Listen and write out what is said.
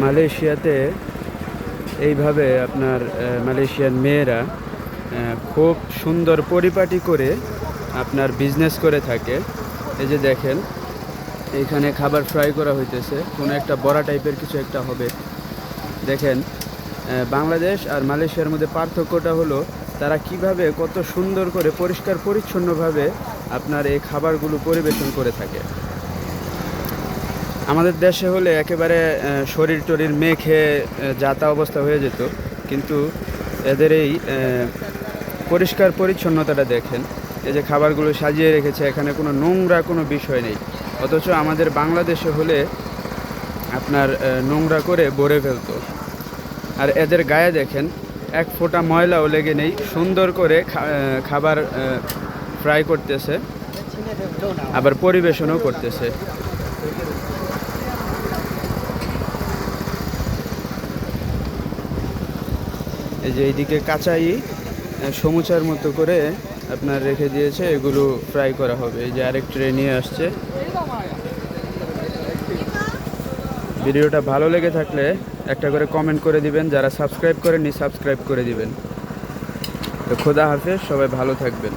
মালয়েশিয়াতে এইভাবে আপনার মালয়েশিয়ান মেয়েরা খুব সুন্দর পরিপাটি করে আপনার বিজনেস করে থাকে। এই যে দেখেন, এইখানে খাবার ফ্রাই করা হইতেছে, কোনো একটা বড়া টাইপের কিছু একটা হবে। দেখেন, বাংলাদেশ আর মালয়েশিয়ার মধ্যে পার্থক্যটা হলো তারা কিভাবে কত সুন্দর করে পরিষ্কার পরিচ্ছন্নভাবে আপনার এই খাবারগুলো পরিবেশন করে থাকে। আমাদের দেশে হলে একেবারে শরীর টরীর মেখে যাতা অবস্থা হয়ে যেত, কিন্তু এদের এই পরিষ্কার পরিচ্ছন্নতাটা দেখেন। এই যে খাবারগুলো সাজিয়ে রেখেছে, এখানে কোনো নোংরা কোনো বিষয় নেই। অথচ আমাদের বাংলাদেশে হলে আপনার নোংরা করে ভরে ফেলতো। আর এদের গায়ে দেখেন, এক ফোঁটা ময়লাও লেগে নেই, সুন্দর করে খাবার ফ্রাই করতেছে, আবার পরিবেশনও করতেছে। এই যে এইদিকে কাঁচাই সমুচার মতো করে আপনার রেখে দিয়েছে, এগুলো ফ্রাই করা হবে। এই যে আরেক ট্রে নিয়ে আসছে। ভিডিওটা ভালো লেগে থাকলে একটা করে কমেন্ট করে দিবেন, যারা সাবস্ক্রাইব করেননি সাবস্ক্রাইব করে দিবেন। তো খোদা হাফেজ, সবাই ভালো থাকবেন।